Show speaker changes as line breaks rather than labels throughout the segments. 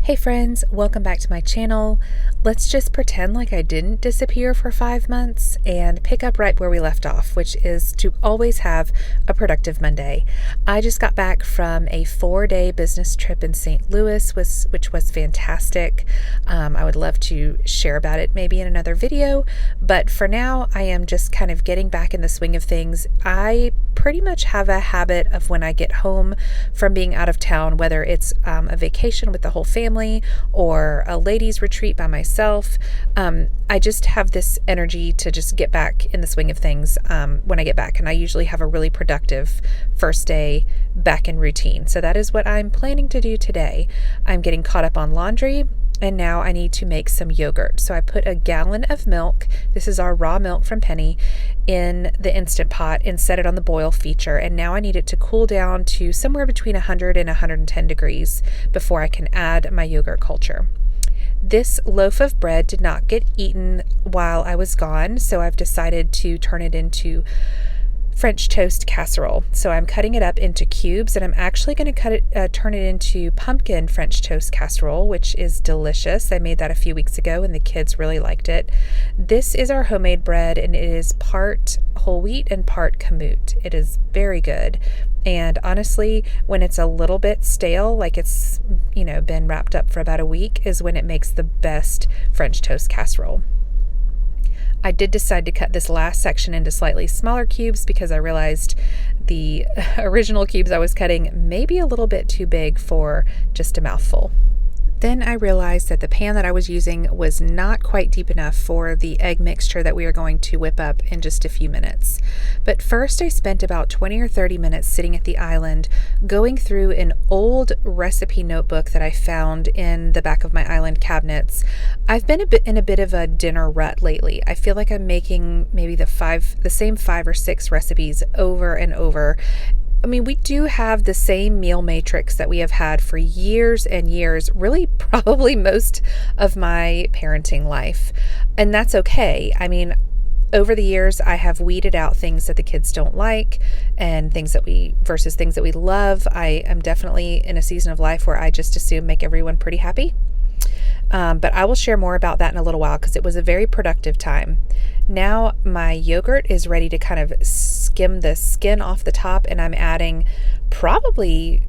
Hey friends, welcome back to my channel. Let's just pretend like I didn't disappear for 5 months and pick up right where we left off, which is to always have a productive Monday. I just got back from a 4-day business trip in St. Louis, which was fantastic. I would love to share about it maybe in another video, but for now I am just kind of getting back in the swing of things. I pretty much have a habit of when I get home from being out of town, whether it's a vacation with the whole family or a ladies retreat by myself, I just have this energy to just get back in the swing of things when I get back. And I usually have a really productive first day back in routine. So that is what I'm planning to do today. I'm getting caught up on laundry. And now I need to make some yogurt. So I put a gallon of milk, this is our raw milk from Penny, in the Instant Pot and set it on the boil feature. And now I need it to cool down to somewhere between 100 and 110 degrees before I can add my yogurt culture. This loaf of bread did not get eaten while I was gone, so I've decided to turn it into French toast casserole. So I'm cutting it up into cubes, and I'm actually going to turn it into pumpkin French toast casserole, which is delicious. I made that a few weeks ago and the kids really liked it. This is our homemade bread, and it is part whole wheat and part kamut. It is very good. And honestly, when it's a little bit stale, like it's, been wrapped up for about a week, is when it makes the best French toast casserole. I did decide to cut this last section into slightly smaller cubes because I realized the original cubes I was cutting may be a little bit too big for just a mouthful. Then I realized that the pan that I was using was not quite deep enough for the egg mixture that we are going to whip up in just a few minutes. But first I spent about 20 or 30 minutes sitting at the island going through an old recipe notebook that I found in the back of my island cabinets. I've been in a bit of a dinner rut lately. I feel like I'm making maybe the same 5 or 6 recipes over and over. I mean, we do have the same meal matrix that we have had for years and years, really probably most of my parenting life. And that's okay. I mean, over the years, I have weeded out things that the kids don't like and things that we love. I am definitely in a season of life where I just assume make everyone pretty happy. But I will share more about that in a little while because it was a very productive time. Now my yogurt is ready to kind of skim the skin off the top, and I'm adding probably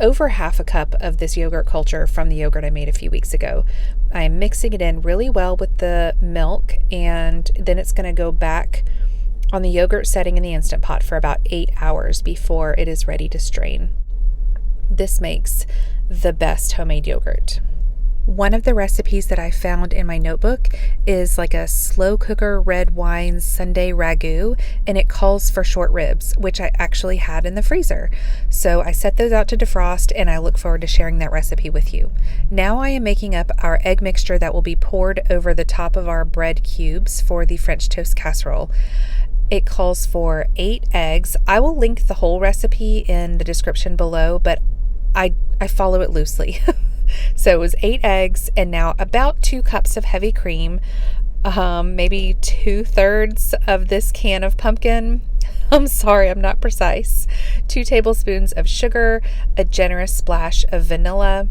over half a cup of this yogurt culture from the yogurt I made a few weeks ago. I am mixing it in really well with the milk, and then it's going to go back on the yogurt setting in the Instant Pot for about 8 hours before it is ready to strain. This makes the best homemade yogurt. One of the recipes that I found in my notebook is like a slow cooker red wine Sunday ragu, and it calls for short ribs, which I actually had in the freezer. So I set those out to defrost, and I look forward to sharing that recipe with you. Now I am making up our egg mixture that will be poured over the top of our bread cubes for the French toast casserole. It calls for 8 eggs. I will link the whole recipe in the description below, but I follow it loosely. So it was 8 eggs and now about 2 cups of heavy cream, maybe 2/3 of this can of pumpkin. I'm sorry, I'm not precise. 2 tablespoons of sugar, a generous splash of vanilla,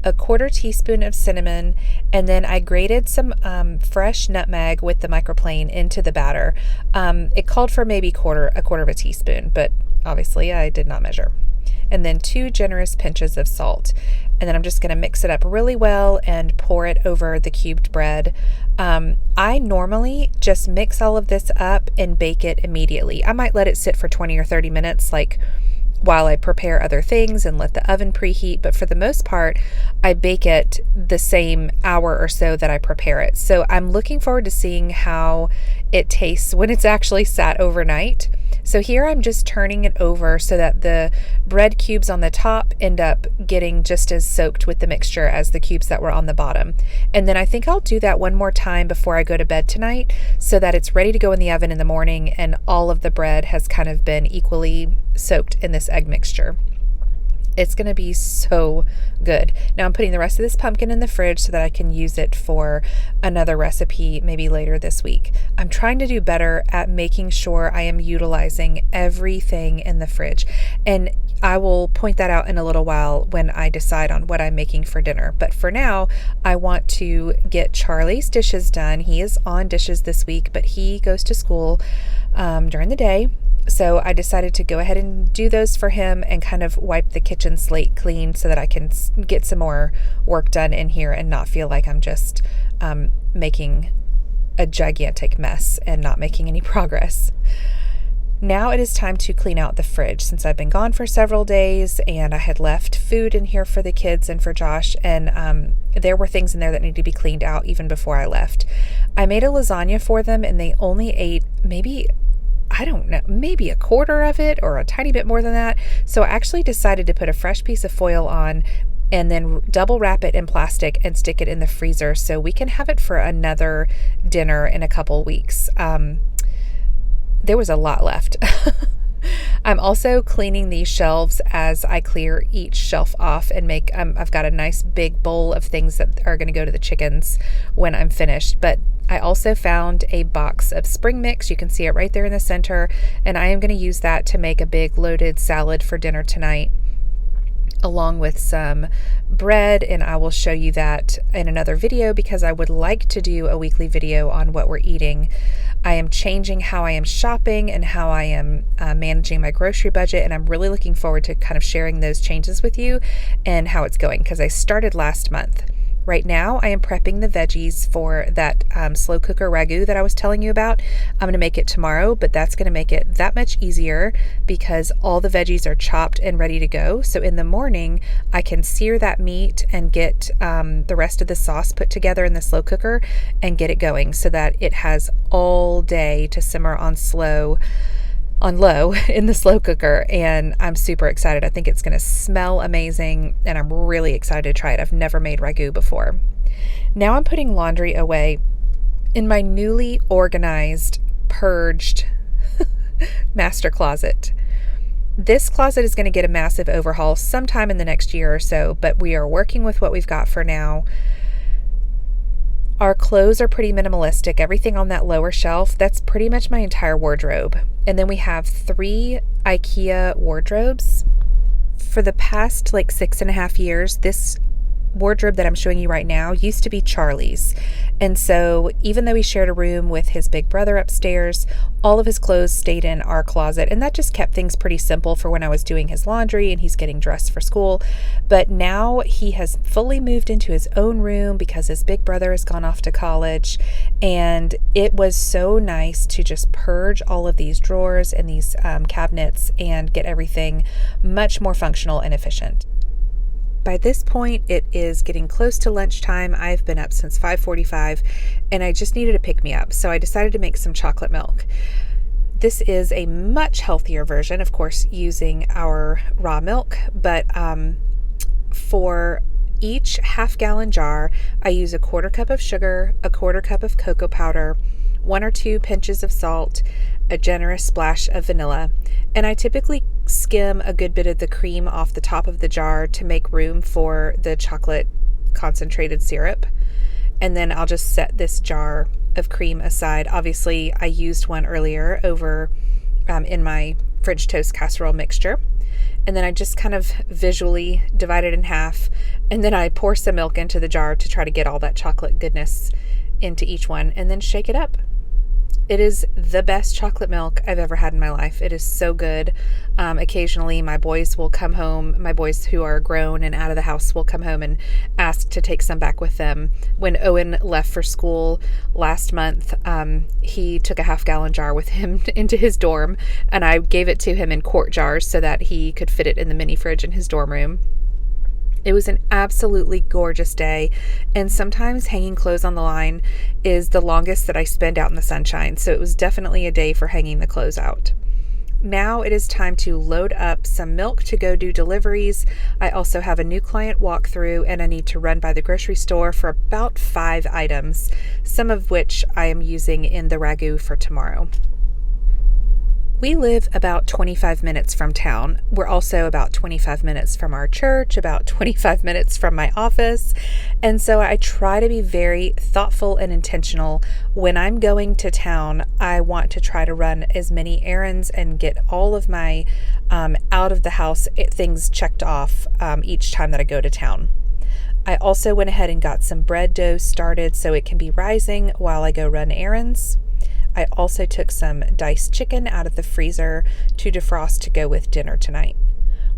a 1/4 teaspoon of cinnamon, and then I grated some fresh nutmeg with the microplane into the batter. It called for maybe a quarter of a teaspoon, but obviously I did not measure. And then 2 generous pinches of salt. And then I'm just going to mix it up really well and pour it over the cubed bread. I normally just mix all of this up and bake it immediately. I might let it sit for 20 or 30 minutes, like while I prepare other things and let the oven preheat. But for the most part, I bake it the same hour or so that I prepare it. So I'm looking forward to seeing how it tastes when it's actually sat overnight. So here I'm just turning it over so that the bread cubes on the top end up getting just as soaked with the mixture as the cubes that were on the bottom. And then I think I'll do that one more time before I go to bed tonight so that it's ready to go in the oven in the morning and all of the bread has kind of been equally soaked in this egg mixture. It's going to be so good. Now I'm putting the rest of this pumpkin in the fridge so that I can use it for another recipe maybe later this week. I'm trying to do better at making sure I am utilizing everything in the fridge. And I will point that out in a little while when I decide on what I'm making for dinner. But for now, I want to get Charlie's dishes done. He is on dishes this week, but he goes to school during the day. So I decided to go ahead and do those for him and kind of wipe the kitchen slate clean so that I can get some more work done in here and not feel like I'm just making a gigantic mess and not making any progress. Now it is time to clean out the fridge since I've been gone for several days and I had left food in here for the kids and for Josh, and there were things in there that needed to be cleaned out even before I left. I made a lasagna for them and they only ate maybe a quarter of it or a tiny bit more than that. So I actually decided to put a fresh piece of foil on and then double wrap it in plastic and stick it in the freezer so we can have it for another dinner in a couple weeks. There was a lot left. I'm also cleaning these shelves as I clear each shelf off and make, I've got a nice big bowl of things that are going to go to the chickens when I'm finished. But I also found a box of spring mix. You can see it right there in the center. And I am going to use that to make a big loaded salad for dinner tonight, along with some bread, and I will show you that in another video because I would like to do a weekly video on what we're eating. I am changing how I am shopping and how I am managing my grocery budget, and I'm really looking forward to kind of sharing those changes with you and how it's going because I started last month. Right now, I am prepping the veggies for that slow cooker ragu that I was telling you about. I'm going to make it tomorrow, but that's going to make it that much easier because all the veggies are chopped and ready to go. So in the morning, I can sear that meat and get the rest of the sauce put together in the slow cooker and get it going so that it has all day to simmer on low in the slow cooker, and I'm super excited. I think it's going to smell amazing and I'm really excited to try it. I've never made ragu before. Now I'm putting laundry away in my newly organized, purged master closet. This closet is going to get a massive overhaul sometime in the next year or so, but we are working with what we've got for now. Our clothes are pretty minimalistic. Everything on that lower shelf, that's pretty much my entire wardrobe. And then we have 3 IKEA wardrobes. For the past 6.5 years, this wardrobe that I'm showing you right now used to be Charlie's. And so even though he shared a room with his big brother upstairs, all of his clothes stayed in our closet, and that just kept things pretty simple for when I was doing his laundry and he's getting dressed for school. But now he has fully moved into his own room because his big brother has gone off to college, and it was so nice to just purge all of these drawers and these cabinets and get everything much more functional and efficient. By this point, it is getting close to lunchtime. I've been up since 5:45 and I just needed a pick-me-up. So I decided to make some chocolate milk. This is a much healthier version, of course, using our raw milk, but for each half-gallon jar, I use a 1/4 cup of sugar, a 1/4 cup of cocoa powder, 1 or 2 pinches of salt, a generous splash of vanilla, and I typically skim a good bit of the cream off the top of the jar to make room for the chocolate concentrated syrup. And then I'll just set this jar of cream aside. Obviously, I used one earlier over in my French toast casserole mixture. And then I just kind of visually divide it in half, and then I pour some milk into the jar to try to get all that chocolate goodness into each one, and then shake it up. It is the best chocolate milk I've ever had in my life. It is so good. Occasionally my boys will come home. My boys who are grown and out of the house will come home and ask to take some back with them. When Owen left for school last month, he took a half-gallon jar with him into his dorm, and I gave it to him in quart jars so that he could fit it in the mini fridge in his dorm room. It was an absolutely gorgeous day, and sometimes hanging clothes on the line is the longest that I spend out in the sunshine, so it was definitely a day for hanging the clothes out. Now it is time to load up some milk to go do deliveries. I also have a new client walkthrough, and I need to run by the grocery store for about 5 items, some of which I am using in the ragu for tomorrow. We live about 25 minutes from town. We're also about 25 minutes from our church, about 25 minutes from my office, And so I try to be very thoughtful and intentional. When I'm going to town, I want to try to run as many errands and get all of my out of the house things checked off each time that I go to town. I also went ahead and got some bread dough started so it can be rising while I go run errands. I also took some diced chicken out of the freezer to defrost to go with dinner tonight.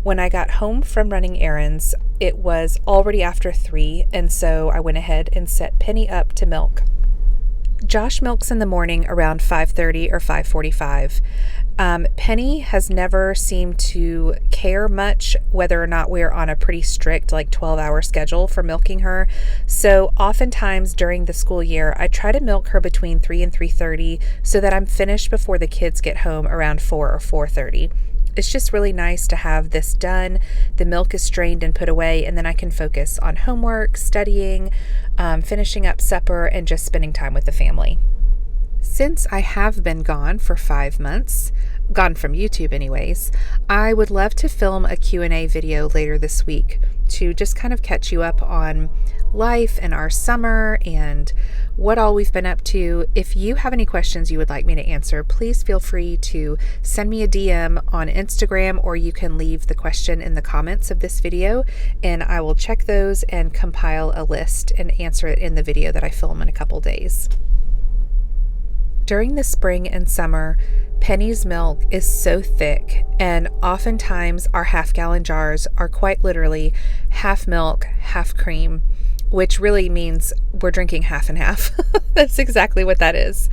When I got home from running errands, it was already after 3, and so I went ahead and set Penny up to milk. Josh milks in the morning around 5:30 or 5:45. Penny has never seemed to care much whether or not we're on a pretty strict 12-hour schedule for milking her. So oftentimes during the school year, I try to milk her between 3 and 3:30 so that I'm finished before the kids get home around 4 or 4:30. It's just really nice to have this done. The milk is strained and put away, and then I can focus on homework, studying, finishing up supper, and just spending time with the family. Since I have been gone for 5 months, gone from YouTube anyways, I would love to film a Q&A video later this week to just kind of catch you up on life and our summer and what all we've been up to. If you have any questions you would like me to answer, please feel free to send me a DM on Instagram, or you can leave the question in the comments of this video and I will check those and compile a list and answer it in the video that I film in a couple days. During the spring and summer, Penny's milk is so thick, and oftentimes our half-gallon jars are quite literally half milk, half cream, which really means we're drinking half and half. That's exactly what that is.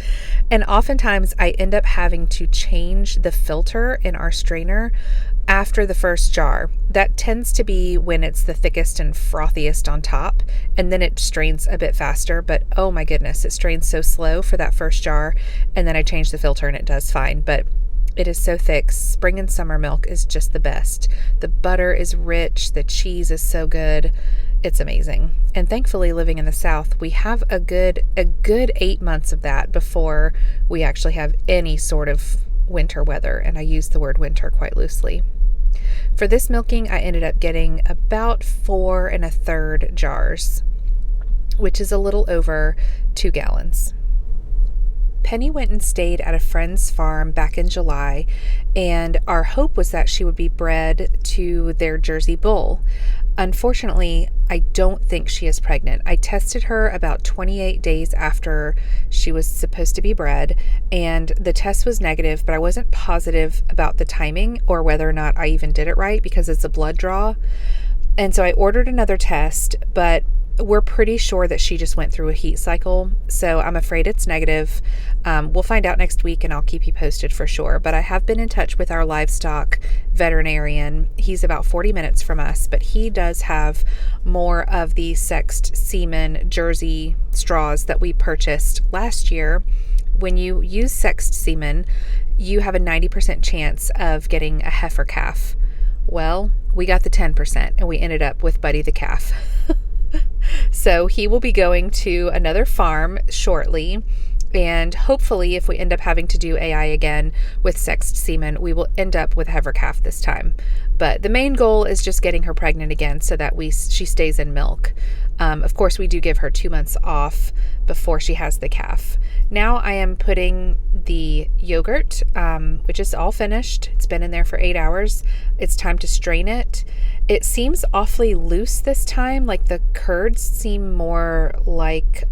And oftentimes I end up having to change the filter in our strainer after the first jar. That tends to be when it's the thickest and frothiest on top, and then it strains a bit faster, but oh my goodness, it strains so slow for that first jar, and then I change the filter and it does fine, but it is so thick. Spring and summer milk is just the best. The butter is rich, the cheese is so good. It's amazing. And thankfully, living in the South, we have a good 8 months of that before we actually have any sort of winter weather, and I use the word winter quite loosely. For this milking, I ended up getting about 4 1/3 jars, which is a little over 2 gallons. Penny went and stayed at a friend's farm back in July, and our hope was that she would be bred to their Jersey bull. Unfortunately, I don't think she is pregnant. I tested her about 28 days after she was supposed to be bred, and the test was negative, but I wasn't positive about the timing or whether or not I even did it right because it's a blood draw. And so I ordered another test, but we're pretty sure that she just went through a heat cycle, so I'm afraid it's negative. We'll find out next week and I'll keep you posted for sure. But I have been in touch with our livestock veterinarian. He's about 40 minutes from us, but he does have more of the sexed semen Jersey straws that we purchased last year. When you use sexed semen, you have a 90% chance of getting a heifer calf. Well, we got the 10% and we ended up with Buddy the calf. So he will be going to another farm shortly, and hopefully if we end up having to do AI again with sexed semen, we will end up with a heifer calf this time. But the main goal is just getting her pregnant again so that she stays in milk. Of course, we do give her 2 months off before she has the calf. Now I am putting the yogurt, which is all finished. It's been in there for 8 hours. It's time to strain it. It seems awfully loose this time. Like the curds seem more like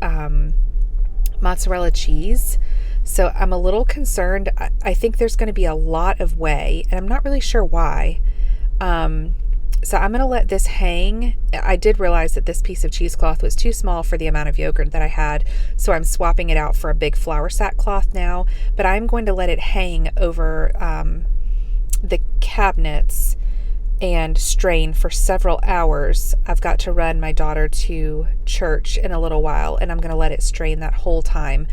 mozzarella cheese. So I'm a little concerned. I think there's going to be a lot of whey, and I'm not really sure why. So I'm going to let this hang. I did realize that this piece of cheesecloth was too small for the amount of yogurt that I had, so I'm swapping it out for a big flour sack cloth now, but I'm going to let it hang over the cabinets and strain for several hours. I've got to run my daughter to church in a little while, and I'm going to let it strain that whole time.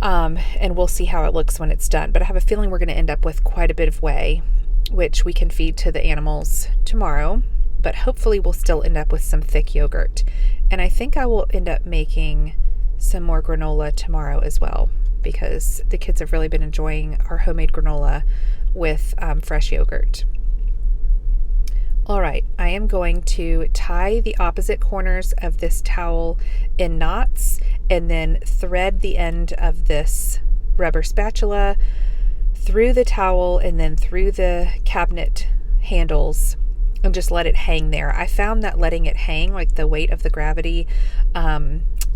And we'll see how it looks when it's done. But I have a feeling we're going to end up with quite a bit of whey, which we can feed to the animals tomorrow. But hopefully we'll still end up with some thick yogurt. And I think I will end up making some more granola tomorrow as well, because the kids have really been enjoying our homemade granola with fresh yogurt. All right, I am going to tie the opposite corners of this towel in knots and then thread the end of this rubber spatula through the towel and then through the cabinet handles and just let it hang there. I found that letting it hang, like the weight of the gravity,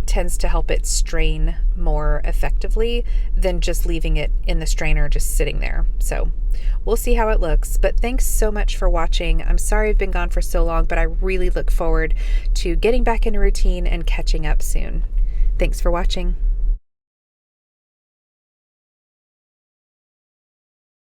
tends to help it strain more effectively than just leaving it in the strainer just sitting there. So we'll see how it looks. But thanks so much for watching. I'm sorry I've been gone for so long, but I really look forward to getting back in a routine and catching up soon. Thanks for watching.